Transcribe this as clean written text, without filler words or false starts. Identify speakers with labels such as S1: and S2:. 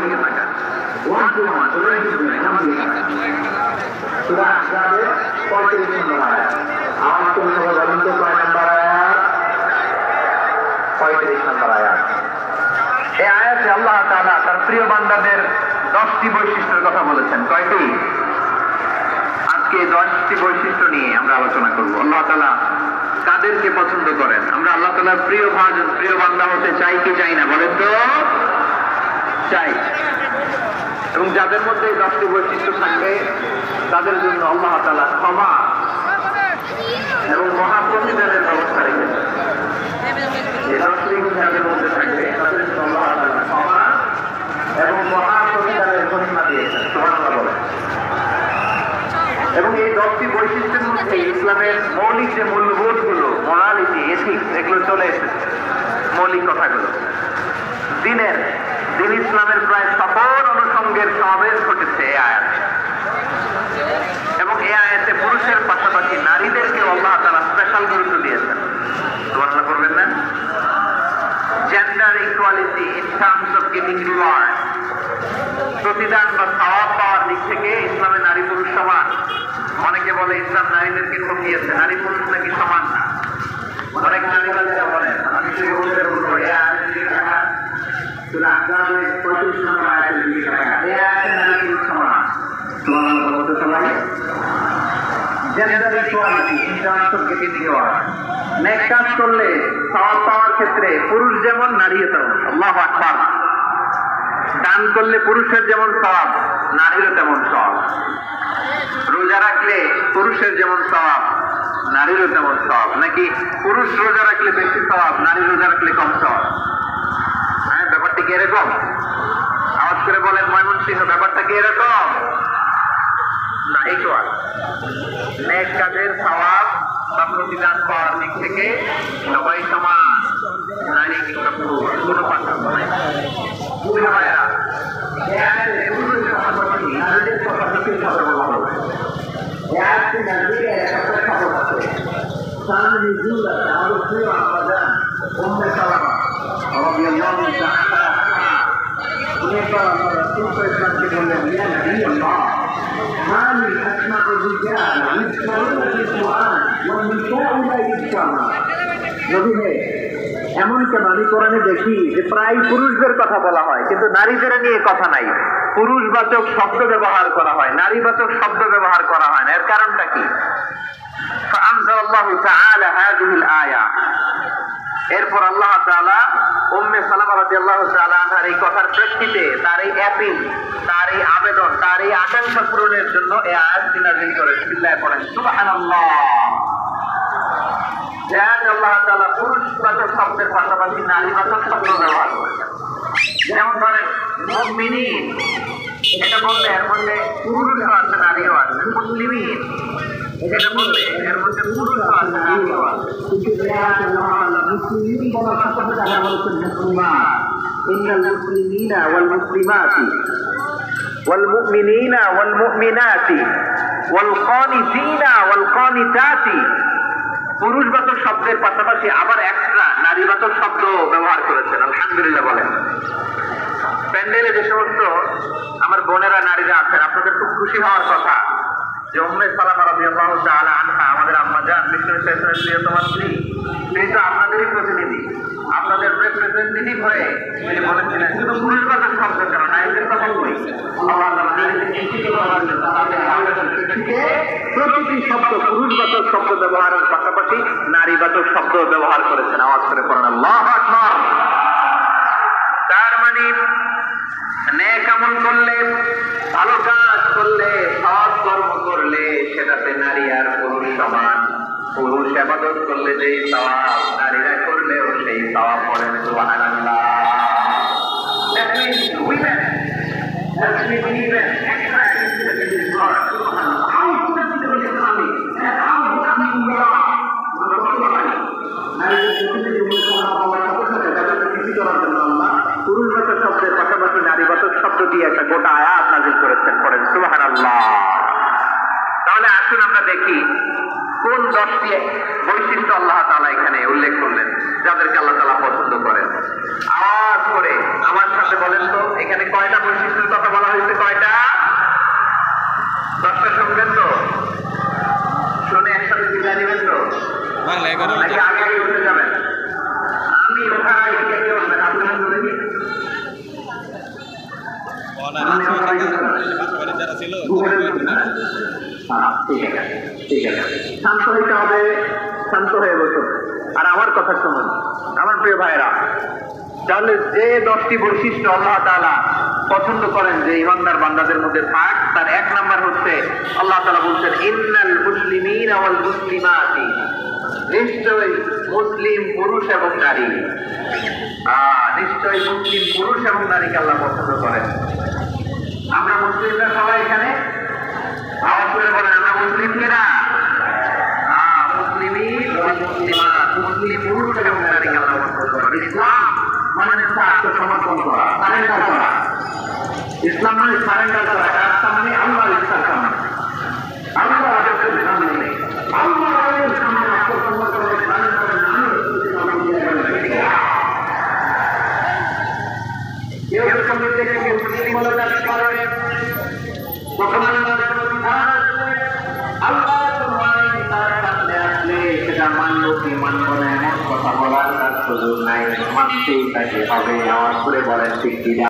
S1: দিকে থাকা। One two one সূরা আহজাবের 35 নম্বর আয়াত। আওয়াজ করে সবাই বলেন তো কয় নম্বর আয়াত? 35 নম্বর আয়াত। এই আয়াতে আল্লাহ তাআলা তার প্রিয় বান্দাদের 10টি বৈশিষ্ট্যের কথা বলেছেন। কয়টি? আজকে 10টি বৈশিষ্ট্য নিয়ে আমরা আলোচনা করব। আল্লাহ তাআলা কাদেরকে পছন্দ করেন? আমরা আল্লাহ তাআলার প্রিয় বান্দা হতে চাই কি চাই না? বলেন তো। চাই। এবং যাদের মধ্যে এই 10টি বৈশিষ্ট্য থাকবে তাদের জন্য আল্লাহ তাআলা ক্ষমা এবং মহাপ্রতিদানের ব্যবস্থা রেখেছেন। এই 10টি গুণ যাদের মধ্যে থাকবে তাদের জন্য আল্লাহ তাআলা ক্ষমা এবং মহাপ্রতিদানের ঘোষণা দিয়েছেন। সুবহানাল্লাহ বলেন। এবং এই 10টি বৈশিষ্ট্যের মধ্যে ইসলামের মৌলিক যে মূল্যবোধগুলো, মোরালিটি, এথিক্স, এগুলো চলে এসেছে। মৌলিক কথাগুলো দিন ইসলামের প্রায় সকল অনুষঙ্গের সমাবেশ ঘটেছে এই আয়াতে। এবং এই আয়াতে পুরুষের পাশাপাশি নারীদেরকেও আল্লাহ তাআলা স্পেশাল গুরুত্ব দিয়েছেন। সুবহানাল্লাহ করবেন না? Gender equality in terms of getting reward, প্রতিদান বা সওয়াব পাওয়ার দিক থেকে ইসলামে নারী পুরুষ সমান। অনেকে বলে ইসলাম নারীদেরকে ঠকিয়েছে, নারী পুরুষ নাকি সমান না। অনেক নারীবাদীরা বলেন, আমি শুধু বলতে বলবো এই আয়াতের দিকে তাকান, সূরা আহজাবের 35 নম্বর আয়াতের দিকে তাকান। এই আয়াতে নারী পুরুষ সমান। সুবহানাল্লাহ বলতে সবাই। Gender equality in terms of getting reward, নেক কাজ করলে সওয়াব পাওয়ার ক্ষেত্রে পুরুষ যেমন নারীও তেমন। আল্লাহু আকবার। দান করলে পুরুষের যেমন সওয়াব, নারীরও তেমন সওয়াব। রোজা রাখলে পুরুষের যেমন সওয়াব, নারীরও তেমন সওয়াব। নাকি পুরুষ রোজা রাখলে বেশি সওয়াব, নারী রোজা রাখলে কম সওয়াব? হ্যাঁ, ব্যাপারটা কি এরকম? আওয়াজ করে বলেন ময়মনসিংহ, ব্যাপারটা কি এরকম? না, একটু নেক কাজের সওয়াব বা প্রতিদান পাওয়ার দিক থেকে সবাই সমান, নারী কিংবা পুরুষ কোনো পার্থক্য নাই। নারীদের কথা বিশেষ ভাবে বলা হবে। এমন কেন আমি কোরআনে দেখি যে প্রায় পুরুষদের কথা বলা হয় কিন্তু নারীদের নিয়ে কথা নাই। পুরুষবাচক শব্দ ব্যবহার করা হয়, নারীবাচক শব্দ ব্যবহার করা হয় না। এর কারণটা কি? ফাআনজালাল্লাহু তাআলা হাযিহিল আয়া। এরপর আল্লাহ তাআলা উম্মে সালামা রাদিয়াল্লাহু তাআলা আনহার এই কথার প্রেক্ষিতে তার এই অ্যাপিল, তার এই আবেদন, তার এই আকাঙ্ক্ষা পূরণের জন্য এই আয়াতটি নাযিল করেছেন। বিল্লাহ পড়েন সুবহানাল্লাহ। আল্লাহ তাআলা পুরুষবাচক শব্দের পাশাপাশি নারীবাচক শব্দ ব্যবহার করেছেন। যেমন ধরেন মুমিনিন, এটা বললে এর মধ্যে পুরুষও আছে নারীও আছে। মুসলিমিন, এটা বললে এর মধ্যে পুরুষও আছে নারীও আছে। মুসলিমিন বলার সাথে সাথে আল্লাহ বলেছেন মুসলিমাত। ইন্নাল মুসলিমিনা ওয়াল মুসলিমাতি ওয়াল মুমিনিনা ওয়াল মুমিনাতি ওয়াল কানিতিনা ওয়াল কানিতাতি। পুরুষবাচক শব্দের পাশাপাশি আবার এক্সট্রা নারীবাচক শব্দ ব্যবহার করেছেন। আলহামদুলিল্লাহ বলেন। প্যান্ডেলে যে সমস্ত আমার বোনেরা নারীরা আছেন, আপনাদের খুব খুশি হওয়ার কথা যে উম্মে সালামা রাদিয়াল্লাহু তাআলা আনহা, আমাদের আম্মা জান, বিশ্বনবী সাল্লাল্লাহু আলাইহি ওয়াসাল্লামের প্রিয়তমা স্ত্রী, তিনি তো আপনাদেরই প্রতিনিধি, আপনাদের রিপ্রেজেন্টেটিভ হয়ে তিনি বলেছিলেন শুধু পুরুষবাচক শব্দ কেন, নারীদের কথা বলি। আল্লাহ তাআলা প্রতিটি শব্দ পুরুষবাচক শব্দ ব্যবহারের পাশাপাশি নারীবাচক শব্দ ব্যবহার করেছেন। আওয়াজ করে পড়েন আল্লাহু আকবার। তার মানে নেক আমল করলে, ভালো কাজ করলে, সৎ কর্ম করলে সেটাতে নারী আর পুরুষ সমান। পুরুষ ইবাদত করলে যেই সওয়াব, নারীরা করলেও সেই সওয়াব পড়েন সুবহানাল্লাহ। That means women, that means women, extra in this God. How good is the Islami? And how good is the Allah? পুরুষবাচক শব্দের পাশাপাশি নারীবাচক শব্দ দিয়ে একটা গোটা আয়াত নাযিল করেছেন। পড়েন সুবহানাল্লাহ। তাহলে আসুন আমরা দেখি কোন 10টি বৈশিষ্ট্য আল্লাহ তাআলা এখানে উল্লেখ করলেন যাদেরকে আল্লাহ তাআলা পছন্দ করেন। আওয়াজ করে আমার সাথে বলেন তো এখানে কয়টা ঠিক আছে, শান্ত হইতে হবে, শান্ত হয়ে বসুন। আর আমার কথা শুনুন আমার প্রিয় ভাইরা, তাহলে যে 10টি বৈশিষ্ট্য আল্লাহ তাআলা পছন্দ করেন যে ইমানদার বান্দাদের মধ্যে থাক, তার 1 নাম্বার হচ্ছে আল্লাহ তাআলা বলছেন ইন্নাল মুসলিমিনা ওয়াল মুসলিমাতি, নিশ্চয়ই মুসলিম পুরুষ এবং নারী, নিশ্চয়ই মুসলিম পুরুষ এবং নারীকে আল্লাহ পছন্দ করেন। আমরা মুসলিমরা সবাই এখানে আওয়াজ করে বলেন আমরা মুসলিম কিনা? মুসলিমিন ওয়াল মুসলিমাত, মুসলিম পুরুষ এবং নারীকে আল্লাহ পছন্দ করেন। ইসলাম মানে আত্মসমর্পণ করা, সারেন্ডার করা। ইসলাম মানে সারেন্ডার করা, রাস্তা মানে আল্লাহর ইচ্ছার সামনে, আল্লাহর আদেশের সামনে, আল্লাহর সামনে আত্মসমর্পণ করে সারেন্ডার করে। কেউ সামনে থেকে কেউ মুসলিম হলে তার কারণে প্রথম আল্লাহ তার সামনে আসলে সেটা মানব কি মানব না এমন কথা বলার তার সুযোগ নাই, মানতেই তাকে হবে। আমার করে বলেন ঠিক কিনা?